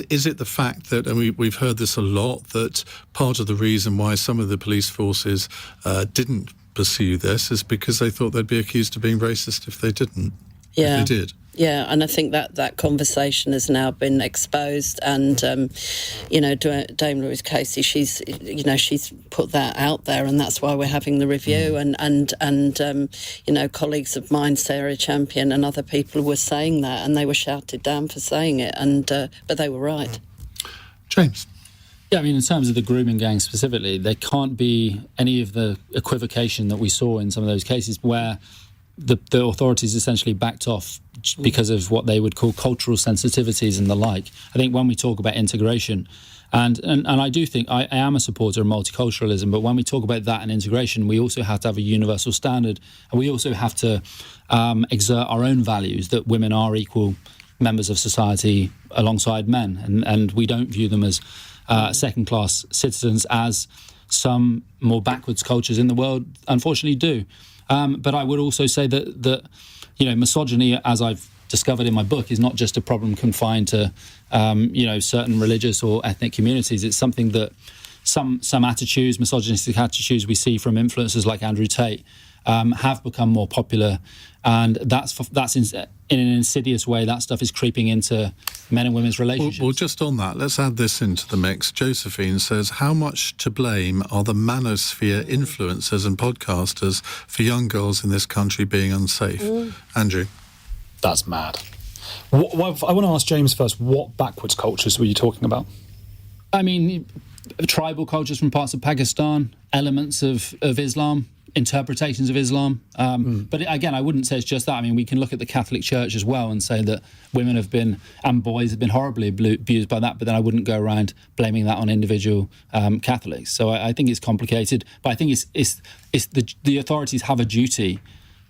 is it the fact that, and we've heard this a lot, that part of the reason why some of the police forces didn't pursue this is because they thought they'd be accused of being racist if they didn't? Yeah. If they did. Yeah, and I think that conversation has now been exposed, and Dame Louise Casey, she's put that out there, and that's why we're having the review. And colleagues of mine, Sarah Champion, and other people were saying that, and they were shouted down for saying it, but they were right. James. Yeah, I mean, in terms of the grooming gang specifically, there can't be any of the equivocation that we saw in some of those cases where the authorities essentially backed off because of what they would call cultural sensitivities and the like. I think when we talk about integration, and I do think I am a supporter of multiculturalism, but when we talk about that and integration, we also have to have a universal standard, and we also have to exert our own values that women are equal members of society alongside men, and we don't view them as second-class citizens as some more backwards cultures in the world unfortunately do. But I would also say that misogyny, as I've discovered in my book, is not just a problem confined to certain religious or ethnic communities. It's something that some attitudes, misogynistic attitudes we see from influencers like Andrew Tate have become more popular, and that's in an insidious way. That stuff is creeping into men and women's relationships. Well, just on that, let's add this into the mix. Josephine says, how much to blame are the manosphere influencers and podcasters for young girls in this country being unsafe? Andrew? That's mad. I want to ask James first, what backwards cultures were you talking about? I mean, tribal cultures from parts of Pakistan, elements of Islam, interpretations of Islam. But again, I wouldn't say it's just that. I mean, we can look at the Catholic Church as well and say that women and boys have been horribly abused by that, but then I wouldn't go around blaming that on individual Catholics. So I think it's complicated, but I think it's the authorities have a duty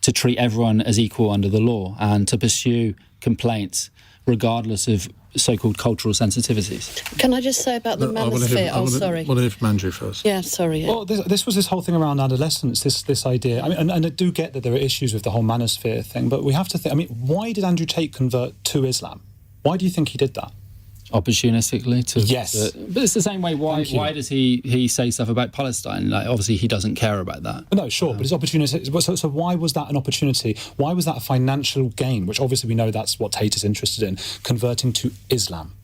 to treat everyone as equal under the law and to pursue complaints regardless of so-called cultural sensitivities. Can I just say about the manosphere? Sorry. I want to hear from Andrew first. Yeah, sorry. Well, this was this whole thing around adolescence, this idea. I mean, and I do get that there are issues with the whole manosphere thing, but we have to think, I mean, why did Andrew Tate convert to Islam? Why do you think he did that? Opportunistically yes, but it's the same way. Why does he say stuff about Palestine? Like, obviously he doesn't care about that. No, sure, but it's opportunistic. So why was that an opportunity? Why was that a financial gain? Which obviously we know that's what Tate is interested in, converting to Islam.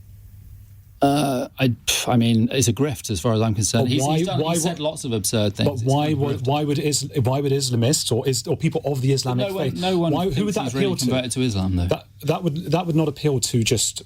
I mean, it's a grift as far as I'm concerned. He's said lots of absurd things. But why would Islamists or people of the Islamic faith? No one who would that appeal really to? Converted to Islam, though. That would not appeal to just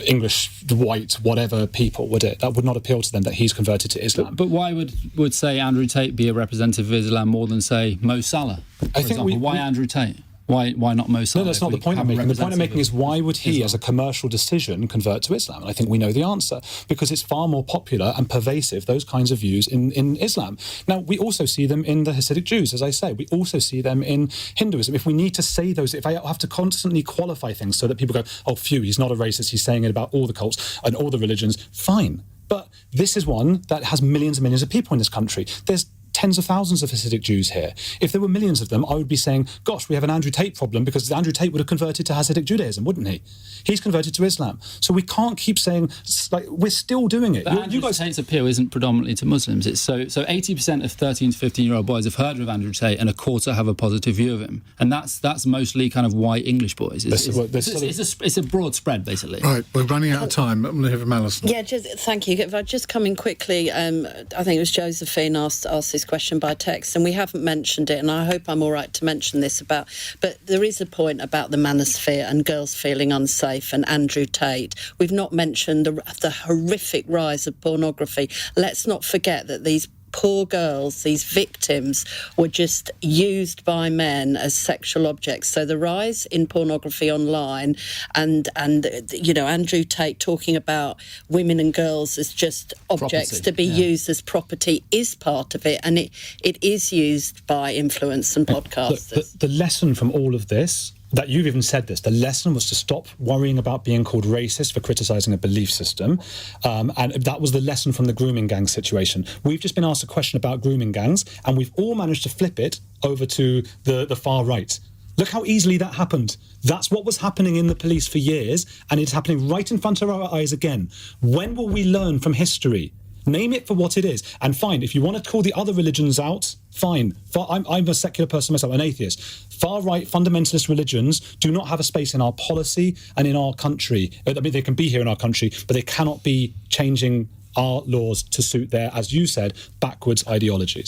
English, white, whatever people, would it? That would not appeal to them that he's converted to Islam. But why would say Andrew Tate be a representative of Islam more than say Mo Salah? Why Andrew Tate? Why not Mo Salah? No, that's not the point I'm making. The point I'm making is why would he, as a commercial decision, convert to Islam? And I think we know the answer, because it's far more popular and pervasive, those kinds of views in Islam. Now, we also see them in the Hasidic Jews, as I say. We also see them in Hinduism. If we need to say those, if I have to constantly qualify things so that people go, oh, phew, he's not a racist, he's saying it about all the cults and all the religions, fine. But this is one that has millions and millions of people in this country. There's tens of thousands of Hasidic Jews here. If there were millions of them, I would be saying, gosh, we have an Andrew Tate problem, because Andrew Tate would have converted to Hasidic Judaism, wouldn't he? He's converted to Islam. So we can't keep saying, like, we're still doing it. But Andrew Tate's appeal isn't predominantly to Muslims. It's so 80% of 13 to 15-year-old boys have heard of Andrew Tate, and a quarter have a positive view of him. And that's mostly kind of white English boys. It's a broad spread, basically. Right, we're running out of time. I'm going to hear from Alison. Yeah, thank you. If I just come in quickly, I think it was Josephine asked this question by text, and we haven't mentioned it, and I hope I'm all right to mention this but there is a point about the manosphere and girls feeling unsafe and Andrew Tate. We've not mentioned the horrific rise of pornography. Let's not forget that these poor girls, these victims, were just used by men as sexual objects. So the rise in pornography online and Andrew Tate talking about women and girls as just objects to be used as property is part of it, and it is used by influence and podcasters. The lesson from all of this, that you've even said this, the lesson was to stop worrying about being called racist for criticising a belief system. And that was the lesson from the grooming gang situation. We've just been asked a question about grooming gangs, and we've all managed to flip it over to the far right. Look how easily that happened. That's what was happening in the police for years, and it's happening right in front of our eyes again. When will we learn from history? Name it for what it is. And fine, if you want to call the other religions out, fine. I'm a secular person myself, an atheist. Far-right fundamentalist religions do not have a space in our policy and in our country. I mean, they can be here in our country, but they cannot be changing our laws to suit their, as you said, backwards ideologies.